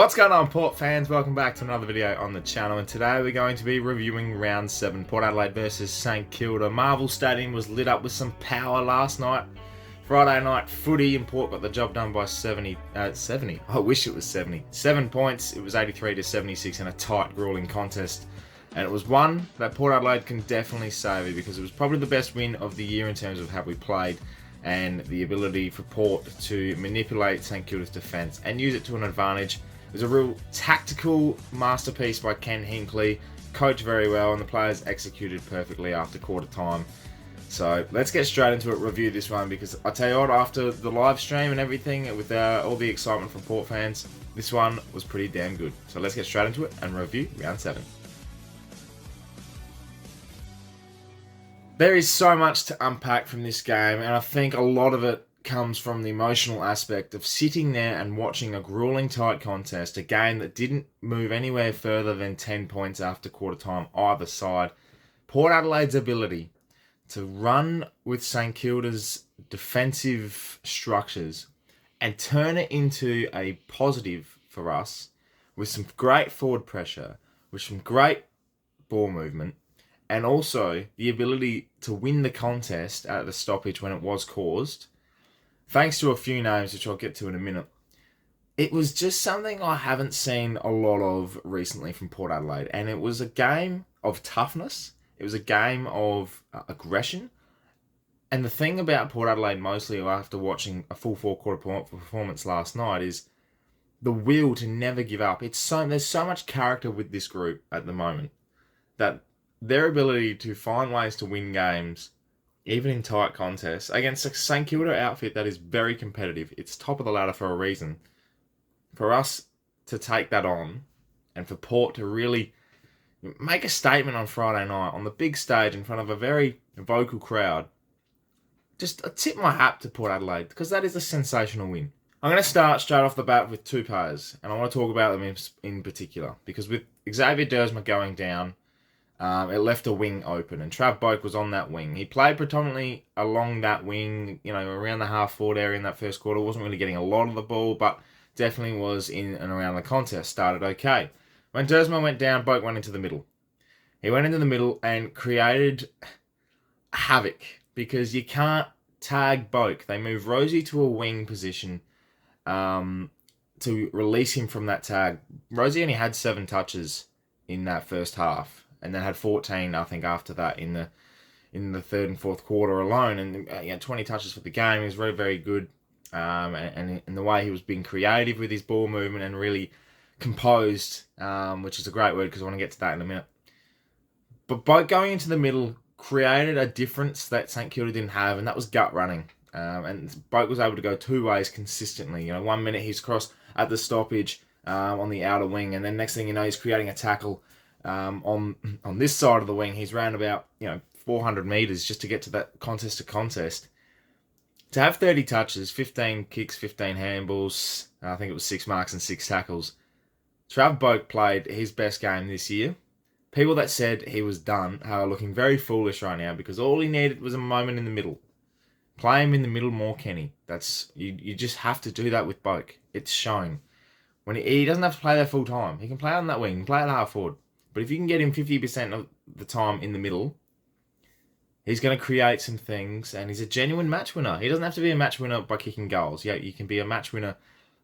What's going on, Port fans? Welcome back to another video on the channel, and today we're going to be reviewing round 7, Port Adelaide versus St Kilda. Marvel Stadium was lit up with some power last night. Friday night footy, and Port got the job done by 70. I wish it was 70. 7 points. It was 83 to 76 in a tight, grueling contest. And it was one that Port Adelaide can definitely savour because it was probably the best win of the year in terms of how we played and the ability for Port to manipulate St Kilda's defence and use it to an advantage. It was a real tactical masterpiece by Ken Hinkley, coached very well, and the players executed perfectly after quarter time. So let's get straight into it, review this one, because I tell you what, after the live stream and everything, with all the excitement from Port fans, this one was pretty damn good. So let's get straight into it and review round 7. There is so much to unpack from this game, and I think a lot of it comes from the emotional aspect of sitting there and watching a grueling tight contest, a game that didn't move anywhere further than 10 points after quarter time either side. Port Adelaide's ability to run with St Kilda's defensive structures and turn it into a positive for us with some great forward pressure, with some great ball movement, and also the ability to win the contest at the stoppage when it was caused, thanks to a few names which I'll get to in a minute. It was just something I haven't seen a lot of recently from Port Adelaide, and it was a game of toughness. It was a game of aggression. And the thing about Port Adelaide mostly after watching a full 4-quarter performance last night is the will to never give up. There's so much character with this group at the moment that their ability to find ways to win games, even in tight contests, against a St Kilda outfit that is very competitive. It's top of the ladder for a reason. For us to take that on, and for Port to really make a statement on Friday night on the big stage in front of a very vocal crowd, just I tip my hat to Port Adelaide, because that is a sensational win. I'm going to start straight off the bat with two players, and I want to talk about them in particular, because with Xavier Dersma going down, it left a wing open, and Trav Boak was on that wing. He played predominantly along that wing, around the half-forward area in that first quarter. Wasn't really getting a lot of the ball, but definitely was in and around the contest. Started okay. When Dersma went down, Boak went into the middle. He went into the middle and created havoc, because you can't tag Boak. They moved Rosie to a wing position to release him from that tag. Rosie only had 7 touches in that first half, and then had 14, I think, after that in the third and fourth quarter alone. And 20 touches for the game. He was very, very good. And in the way he was being creative with his ball movement and really composed, which is a great word because I want to get to that in a minute. But by going into the middle, created a difference that St Kilda didn't have, and that was gut running. And Boak was able to go 2 ways consistently. 1 minute he's crossed at the stoppage on the outer wing, and then next thing you know, he's creating a tackle on this side of the wing. He's ran about 400 metres just to get to that contest to contest. To have 30 touches, 15 kicks, 15 handballs, I think it was 6 marks and 6 tackles. Trav Boak played his best game this year. People that said he was done are looking very foolish right now, because all he needed was a moment in the middle. Play him in the middle more, Kenny. You just have to do that with Boak. It's shown. When he doesn't have to play there full time. He can play on that wing, he can play at half forward. But if you can get him 50% of the time in the middle, he's going to create some things, and he's a genuine match winner. He doesn't have to be a match winner by kicking goals. Yeah, you can be a match winner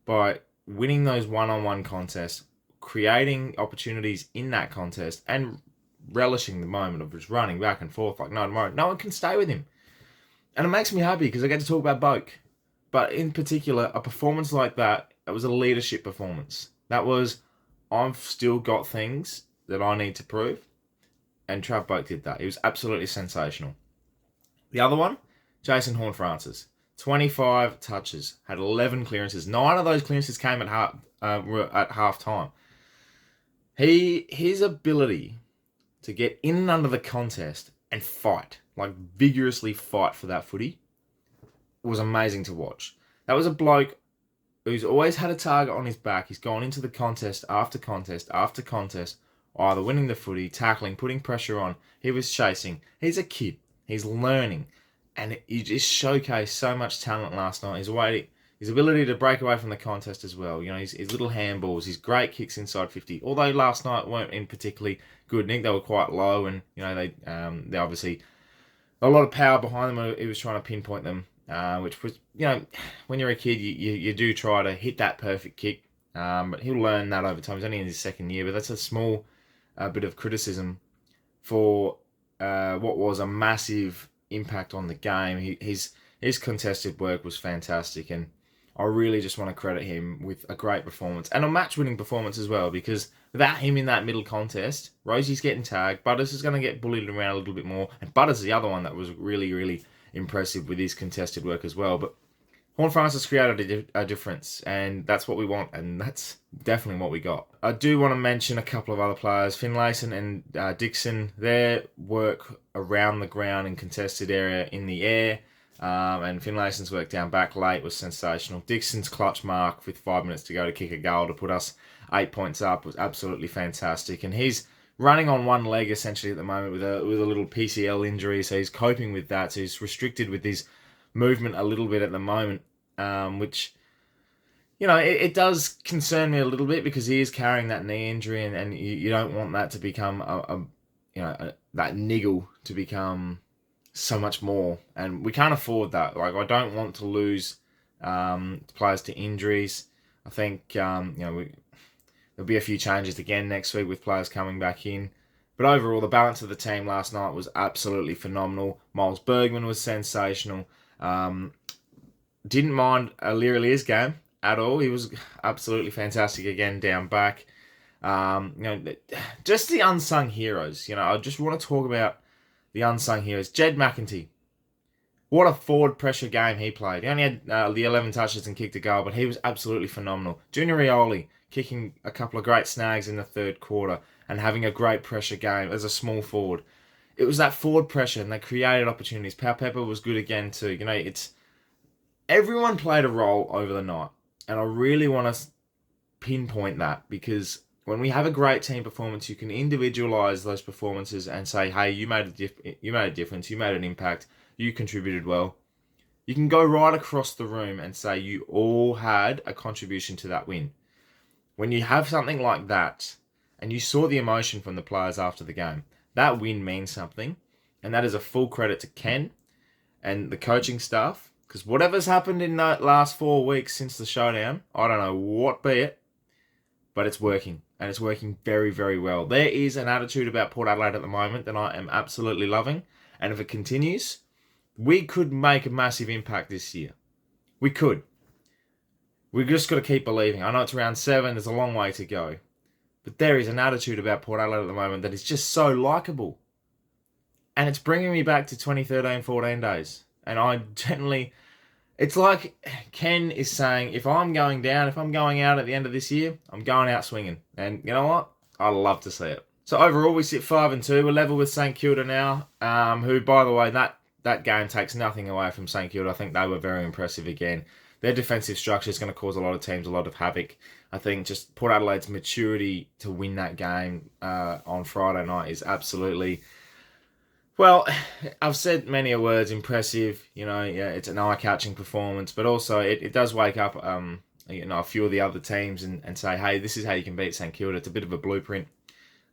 by winning those one-on-one contests, creating opportunities in that contest, and relishing the moment of just running back and forth like no tomorrow. No one can stay with him. And it makes me happy because I get to talk about Boak. But in particular, a performance like that, it was a leadership performance. That was, I've still got things that I need to prove. And Trav Boak did that. He was absolutely sensational. The other one, Jason HORNE-FRANCIS. 25 touches, had 11 clearances. 9 of those clearances came at half time. His ability to get in and under the contest and fight, like vigorously fight for that footy, was amazing to watch. That was a bloke who's always had a target on his back. He's gone into the contest after contest after contest, either winning the footy, tackling, putting pressure on. He was chasing. He's a kid. He's learning. And he just showcased so much talent last night. His way his ability to break away from the contest as well. You know, his little handballs, his great kicks inside 50. Although last night weren't in particularly good nick, they were quite low, and you know they obviously a lot of power behind them. He was trying to pinpoint them, which was, you know, when you're a kid, you do try to hit that perfect kick. But he'll learn that over time. He's only in his second year, but that's a small bit of criticism for what was a massive impact on the game. His contested work was fantastic, and I really just want to credit him with a great performance and a match-winning performance as well, because without him in that middle contest, Rosie's getting tagged, Butters is going to get bullied around a little bit more, and Butters is the other one that was really, really impressive with his contested work as well. But HORNE-FRANCIS created a difference, and that's what we want, and that's definitely what we got. I do want to mention a couple of other players. Finlayson and Dixon, their work around the ground in contested area in the air, and Finlayson's work down back late was sensational. Dixon's clutch mark with 5 minutes to go to kick a goal to put us 8 points up was absolutely fantastic, and he's running on one leg essentially at the moment with a little PCL injury, so he's coping with that, so he's restricted with his movement a little bit at the moment, which, you know, it does concern me a little bit, because he is carrying that knee injury, and you don't want that to become that niggle to become so much more, and we can't afford that. Like, I don't want to lose players to injuries. I think there'll be a few changes again next week with players coming back in, but overall the balance of the team last night was absolutely phenomenal. Miles Bergman was sensational. Didn't mind Lear's game at all. He was absolutely fantastic again down back. Just the unsung heroes. You know, I just want to talk about the unsung heroes. Jed McEntee. What a forward pressure game he played. He only had the 11 touches and kicked a goal, but he was absolutely phenomenal. Junior Rioli kicking a couple of great snags in the third quarter and having a great pressure game as a small forward. It was that forward pressure, and they created opportunities. Pau Pepper was good again too. You know, everyone played a role over the night, and I really want to pinpoint that, because when we have a great team performance, you can individualize those performances and say, hey, you made a difference, you made an impact, you contributed well. You can go right across the room and say you all had a contribution to that win. When you have something like that, and you saw the emotion from the players after the game, that win means something, and that is a full credit to Ken and the coaching staff, because whatever's happened in the last 4 weeks since the showdown, I don't know what be it, but it's working, and it's working very, very well. There is an attitude about Port Adelaide at the moment that I am absolutely loving, and if it continues, we could make a massive impact this year. We could. We've just got to keep believing. I know it's round 7, there's a long way to go, but there is an attitude about Port Adelaide at the moment that is just so likeable, and it's bringing me back to 2013-14 days, and I generally... It's like Ken is saying, if I'm going down, if I'm going out at the end of this year, I'm going out swinging. And you know what? I love to see it. So overall, we sit 5-2. We're level with St Kilda now, who, by the way, that game takes nothing away from St Kilda. I think they were very impressive again. Their defensive structure is going to cause a lot of teams a lot of havoc. I think just Port Adelaide's maturity to win that game on Friday night is absolutely... Well, I've said many a words, impressive, you know, yeah, it's an eye-catching performance, but also it does wake up, a few of the other teams and say, hey, this is how you can beat St Kilda. It's a bit of a blueprint.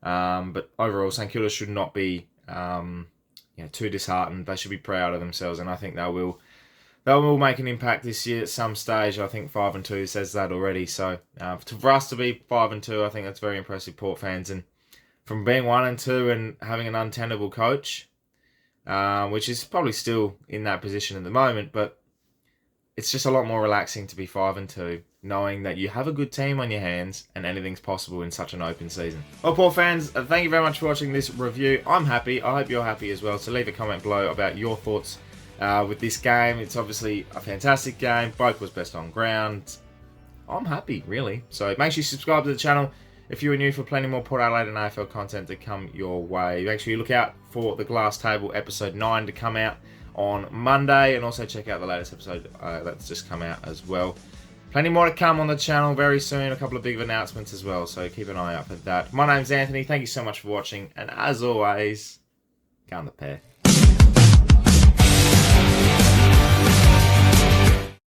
But overall, St Kilda should not be, too disheartened. They should be proud of themselves, and I think they will make an impact this year at some stage. I think 5-2 says that already. So for us to be 5-2, I think that's very impressive, Port fans. And from being 1-2 and having an untenable coach, which is probably still in that position at the moment, but it's just a lot more relaxing to be 5-2, knowing that you have a good team on your hands and anything's possible in such an open season. Well, Port fans, thank you very much for watching this review. I'm happy. I hope you're happy as well. So leave a comment below about your thoughts with this game. It's obviously a fantastic game. Both was best on ground. I'm happy, really. So make sure you subscribe to the channel if you are new, for plenty more Port Adelaide and AFL content to come your way. Make sure you look out for the Glass Table episode 9 to come out on Monday, and also check out the latest episode that's just come out as well. Plenty more to come on the channel very soon, a couple of big announcements as well, so keep an eye out for that. My name's Anthony, thank you so much for watching, and as always, go on the pair.